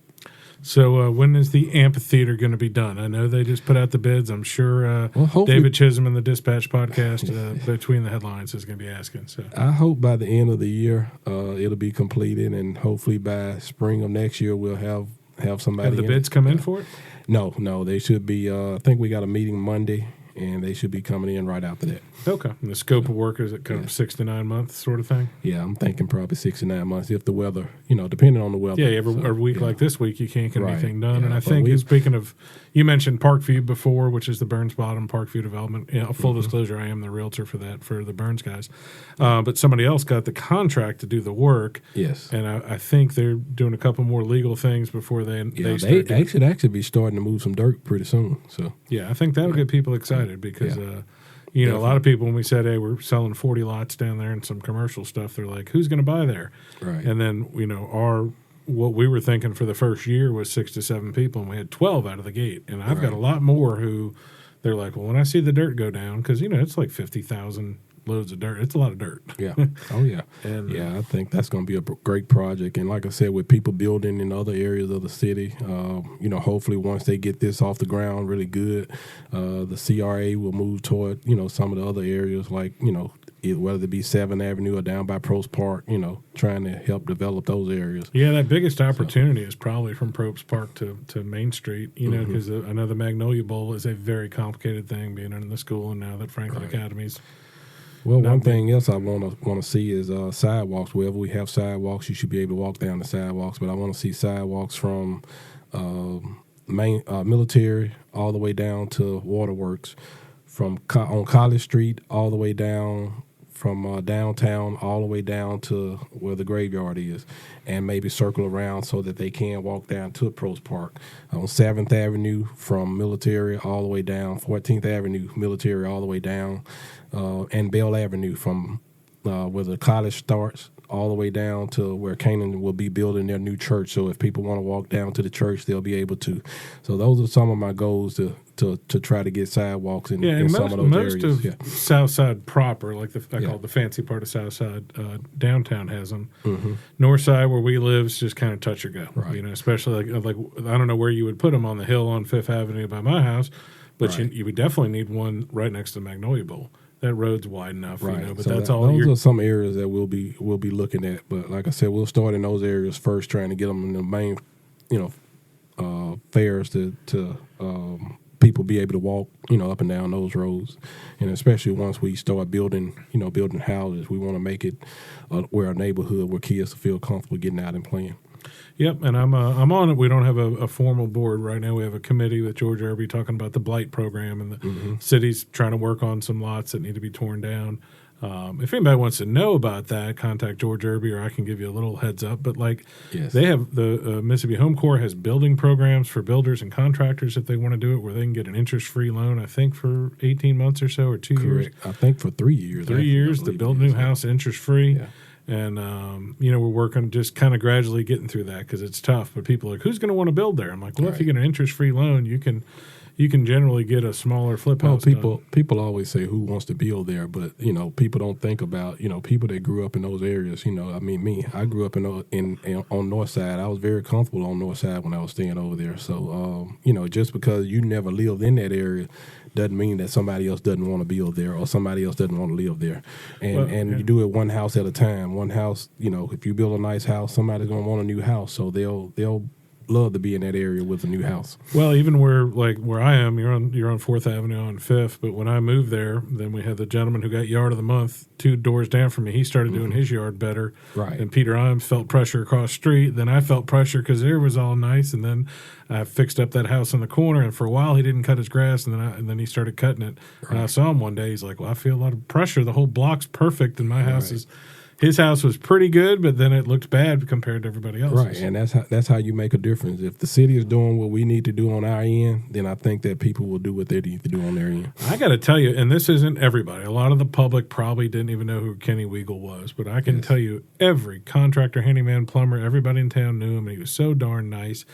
So when is the amphitheater going to be done? I know they just put out the bids. I'm sure David Chisholm and the Dispatch podcast between the headlines is going to be asking. So I hope by the end of the year it'll be completed, and hopefully by spring of next year we'll have somebody. Have the bids come in for it? No, they should be. I think we got a meeting Monday, and they should be coming in right after that. Okay. And the scope of work, is it kind of 6 to 9 months sort of thing? Yeah, I'm thinking probably 6 to 9 months if the weather, depending on the weather. Yeah, a week like this week, you can't get anything done. Yeah, and I think, speaking of, you mentioned Parkview before, which is the Burns Bottom Parkview development. Full disclosure, I am the realtor for the Burns guys. But somebody else got the contract to do the work. Yes. And I think they're doing a couple more legal things before they should actually be starting to move some dirt pretty soon. So yeah, I think that'll get people excited because a lot of people, when we said, hey, we're selling 40 lots down there and some commercial stuff, they're like, who's going to buy there? Right. And then, what we were thinking for the first year was 6 to 7 people, and we had 12 out of the gate. And I've got a lot more who they're like, well, when I see the dirt go down, because, it's like 50,000 loads of dirt. It's a lot of dirt. Yeah. Oh, yeah. And I think that's going to be a great project. And like I said, with people building in other areas of the city, hopefully once they get this off the ground really good, the CRA will move toward, some of the other areas like, whether it be 7th Avenue or down by Probst Park, trying to help develop those areas. Yeah, that biggest opportunity is probably from Probst Park to Main Street, because I know the Magnolia Bowl is a very complicated thing being in the school, and now that Franklin Academy's. Well, one thing else I want to see is sidewalks. Wherever we have sidewalks, you should be able to walk down the sidewalks. But I want to see sidewalks from Military all the way down to Waterworks, from on College Street all the way down, from downtown all the way down to where the graveyard is, and maybe circle around so that they can walk down to Probst Park. On 7th Avenue from Military all the way down, 14th Avenue, Military all the way down, and Bell Avenue from where the college starts all the way down to where Canaan will be building their new church. So if people want to walk down to the church, they'll be able to. So those are some of my goals to try to get sidewalks in some of those areas. Most of Southside proper, like I call it the fancy part of Southside, downtown has them. Mm-hmm. Northside, where we live, is just kind of touch or go. Right. Especially like I don't know where you would put them on the hill on 5th Avenue by my house, but you would definitely need one right next to the Magnolia Bowl. That road's wide enough, but so that's all. Those are some areas that we'll be looking at. But like I said, we'll start in those areas first, trying to get them in the main, fairs to people be able to walk, up and down those roads. And especially once we start building houses, we want to make it where a neighborhood where kids feel comfortable getting out and playing. Yep, and I'm on it. We don't have a formal board right now. We have a committee with George Irby talking about the blight program, and the city's trying to work on some lots that need to be torn down. If anybody wants to know about that, contact George Irby, or I can give you a little heads up. But they have the Mississippi Home Corps has building programs for builders and contractors if they want to do it, where they can get an interest-free loan. I think for 18 months or so, or 2 years. I think for 3 years. 3 years to build a new house, interest-free. Yeah. And, we're working just kind of gradually getting through that because it's tough. But people are like, who's going to want to build there? I'm like, well, if you get an interest-free loan, you can generally get a smaller flip house. People always say who wants to build there, but, people don't think about, people that grew up in those areas. I grew up on North Side. I was very comfortable on North Side when I was staying over there. So, just because you never lived in that area doesn't mean that somebody else doesn't want to build there or somebody else doesn't want to live there. And you do it one house at a time. One house, if you build a nice house, somebody's going to want a new house. So they'll love to be in that area with a new house. Well, even where I am, you're on 4th Avenue on 5th, but when I moved there, then we had the gentleman who got Yard of the Month 2 doors down from me. He started doing his yard better. Right. And Peter Imes felt pressure across the street. Then I felt pressure because there was all nice, and then I fixed up that house in the corner, and for a while he didn't cut his grass, and then he started cutting it. Right. And I saw him one day. He's like, well, I feel a lot of pressure. The whole block's perfect, and my house is... His house was pretty good, but then it looked bad compared to everybody else's. Right, and that's how you make a difference. If the city is doing what we need to do on our end, then I think that people will do what they need to do on their end. I got to tell you, and this isn't everybody. A lot of the public probably didn't even know who Kenny Weigel was, but I can tell you every contractor, handyman, plumber, everybody in town knew him, and he was so darn nice.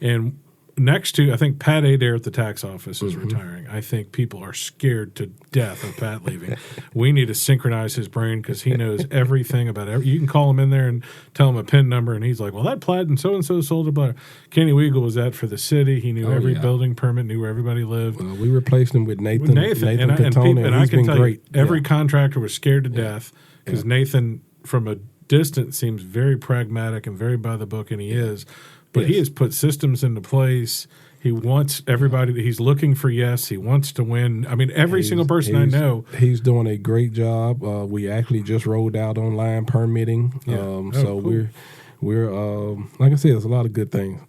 And next to, I think Pat Adair at the tax office is retiring. I think people are scared to death of Pat leaving. We need to synchronize his brain because he knows everything about you can call him in there and tell him a PIN number, and he's like, well, that plat and so sold it. Kenny Weagle was that for the city. He knew every building permit, knew where everybody lived. Well, we replaced him with Nathan and Catone, and I can tell great. you, every contractor was scared to death because Nathan, from a distance, seems very pragmatic and very by the book, and he is. But he has put systems into place. He wants everybody. He's looking for yes. He wants to win. I mean, every single person I know. He's doing a great job. We actually just rolled out online permitting. Cool. We're like I said, there's a lot of good things.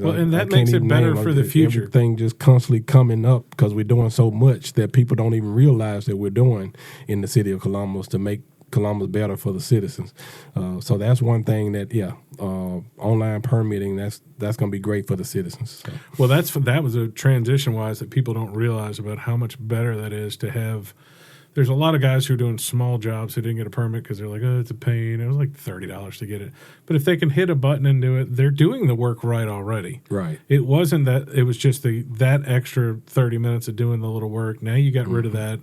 Well, and that makes it better for the future. Everything just constantly coming up because we're doing so much that people don't even realize that we're doing in the city of Columbus to make Columbus better for the citizens. So that's one thing that online permitting that's going to be great for the citizens. So. Well, that was a transition wise that people don't realize about how much better that is to have. There's a lot of guys who are doing small jobs who didn't get a permit because they're like, oh, it's a pain. It was like $30 to get it. But if they can hit a button and do it, they're doing the work right already. Right. It wasn't that. It was just that extra 30 minutes of doing the little work. Now you got rid of that.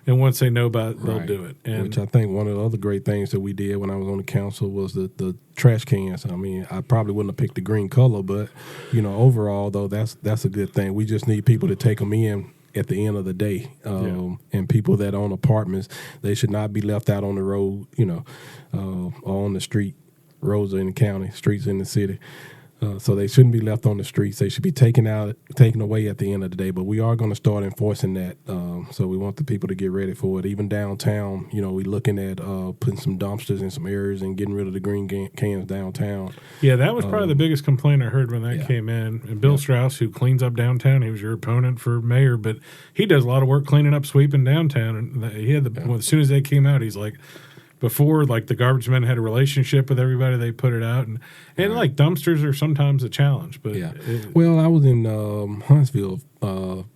And once they know about it, they'll do it. And which I think one of the other great things that we did when I was on the council was the trash cans. I mean, I probably wouldn't have picked the green color, but, overall, though, that's a good thing. We just need people to take them in at the end of the day. And people that own apartments, they should not be left out on the road, or on the street. Roads are in the county, streets in the city. So they shouldn't be left on the streets. They should be taken away at the end of the day. But we are going to start enforcing that. So we want the people to get ready for it. Even downtown, we're looking at putting some dumpsters in some areas and getting rid of the green cans downtown. Yeah, that was probably the biggest complaint I heard when that came in. And Bill Strauss, who cleans up downtown, he was your opponent for mayor, but he does a lot of work cleaning up, sweeping downtown. And he had as soon as they came out, he's like, before, like, the garbage men had a relationship with everybody, they put it out. And like, dumpsters are sometimes a challenge. But well, I was in Huntsville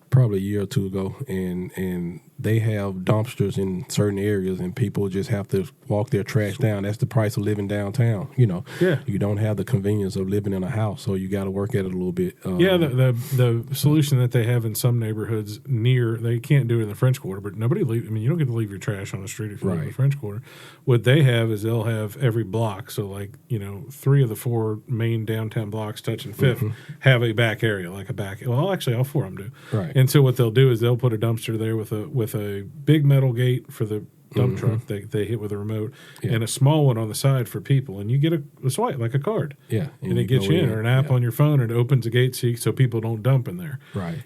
probably a year or two ago, and they have dumpsters in certain areas, and people just have to walk their trash down. That's the price of living downtown. You don't have the convenience of living in a house, so you got to work at it a little bit. The solution that they have in some neighborhoods they can't do it in the French Quarter, but nobody leave. I mean, you don't get to leave your trash on the street if you live in the French Quarter. What they have is they'll have every block. So, like, 3 of the 4 main downtown blocks touching Fifth have a back area, like a back. Well, actually, all 4 of them do. Right. And so what they'll do is they'll put a dumpster there with a big metal gate for the dump truck they hit with a remote, and a small one on the side for people, and you get a swipe like a card, and it gets you in, or an app on your phone, and it opens a gate so people don't dump in there,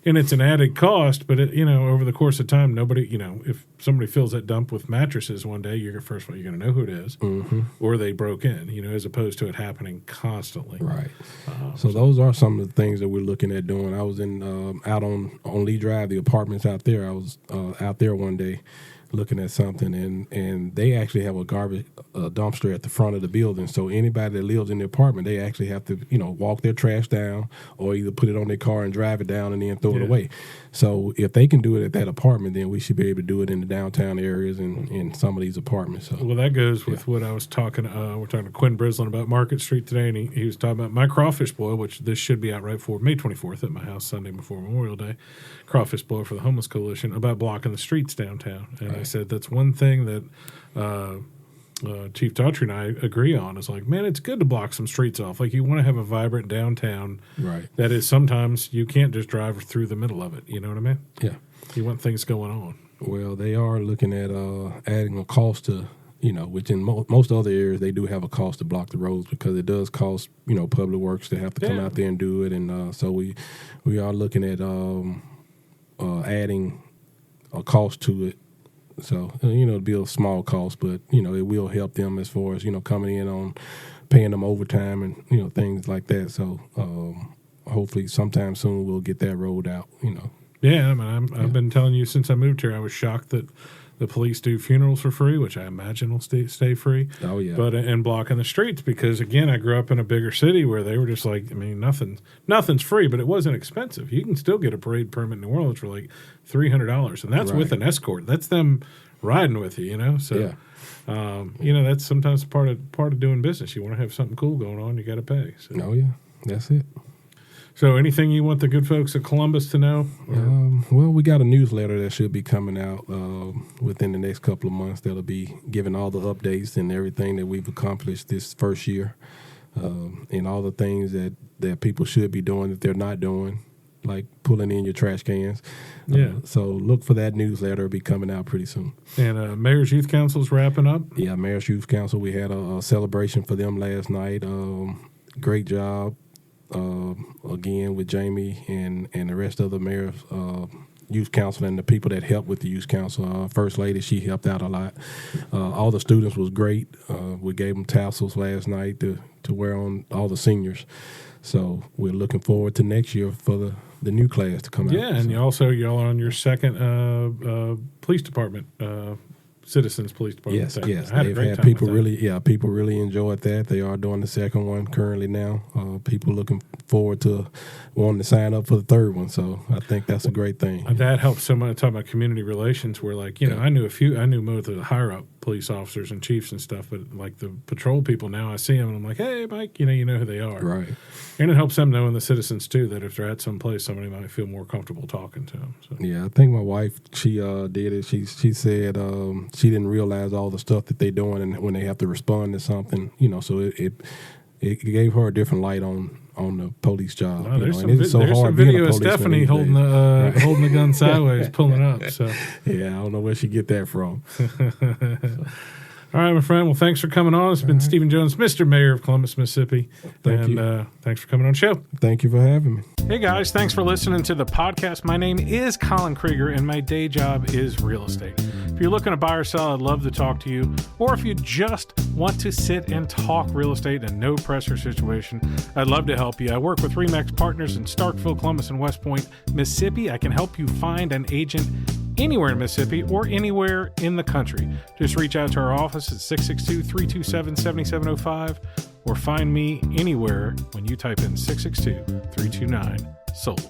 and it's an added cost, but over the course of time, nobody, if somebody fills that dump with mattresses one day, you're going to know who it is, or they broke in, as opposed to it happening constantly, so those are some of the things that we're looking at doing. I was out on Lee Drive, the apartments out there. I was out there one day looking at something, and they actually have a garbage dumpster at the front of the building. So anybody that lives in the apartment, they actually have to, walk their trash down, or either put it on their car and drive it down and then throw it away. So if they can do it at that apartment, then we should be able to do it in the downtown areas and in some of these apartments. So, well, that goes with what I was talking. We're talking to Quinn Brislin about Market Street today, and he was talking about my crawfish boil, which this should be out right for May 24th at my house, Sunday before Memorial Day. Crawfish boil for the Homeless Coalition about blocking the streets downtown. And I said that's one thing that Chief Daughtry and I agree on. Is like, man, it's good to block some streets off. Like, you want to have a vibrant downtown. That is, sometimes you can't just drive through the middle of it. You know what I mean? Yeah. You want things going on. Well, they are looking at adding a cost to, which in most other areas they do have a cost to block the roads, because it does cost, public works to have to come out there and do it. And so we are looking at adding a cost to it. So, it'll be a small cost, but, it will help them as far as, coming in on paying them overtime and, things like that. So hopefully sometime soon we'll get that rolled out, Yeah, I mean, I've been telling you since I moved here, I was shocked that the police do funerals for free, which I imagine will stay free. Oh, yeah. But and blocking the streets, because, again, I grew up in a bigger city where they were just like, I mean, nothing's free, but it wasn't expensive. You can still get a parade permit in New Orleans for like $300, and that's with an escort. That's them riding with you, So, that's sometimes part of doing business. You want to have something cool going on, you got to pay. So. Oh, yeah, that's it. So anything you want the good folks of Columbus to know? Well, we got a newsletter that should be coming out within the next couple of months that'll be giving all the updates and everything that we've accomplished this first year, and all the things that people should be doing that they're not doing, like pulling in your trash cans. Yeah. So look for that newsletter. It'll be coming out pretty soon. And Mayor's Youth Council's wrapping up? Yeah, Mayor's Youth Council. We had a celebration for them last night. Great job, again, with Jamie and the rest of the Mayor's Youth Council and the people that helped with the Youth Council. First Lady, she helped out a lot. All the students was great. We gave them tassels last night to wear on all the seniors. So we're looking forward to next year for the new class to come out. Yeah, and y'all are on your second police department, Citizens Police Department. Yes, thing. yes. They've had people really enjoyed that. They are doing the second one currently now. People looking forward to wanting to sign up for the third one. So I think that's a great thing. That helps so much. Talking about community relations, where like I knew most of the higher up police officers and chiefs and stuff, but like the patrol people now, I see them and I'm like, hey, Mike, you know who they are, right? And it helps them know, and the citizens too, that if they're at some place, somebody might feel more comfortable talking to them. So. Yeah, I think my wife, she did it. She said she didn't realize all the stuff that they're doing, and when they have to respond to something, so it gave her a different light on the police job. There's some video of Stephanie holding the gun sideways, pulling up. So yeah, I don't know where she get that from. All right, my friend. Well, thanks for coming on. It's been Stephen Jones, Mr. Mayor of Columbus, Mississippi. Thank you. Thanks for coming on the show. Thank you for having me. Hey, guys. Thanks for listening to the podcast. My name is Colin Krieger, and my day job is real estate. If you're looking to buy or sell, I'd love to talk to you. Or if you just want to sit and talk real estate in a no-pressure situation, I'd love to help you. I work with RE/MAX Partners in Starkville, Columbus, and West Point, Mississippi. I can help you find an agent anywhere in Mississippi or anywhere in the country. Just reach out to our office at 662-327-7705 or find me anywhere when you type in 662-329-SOLD.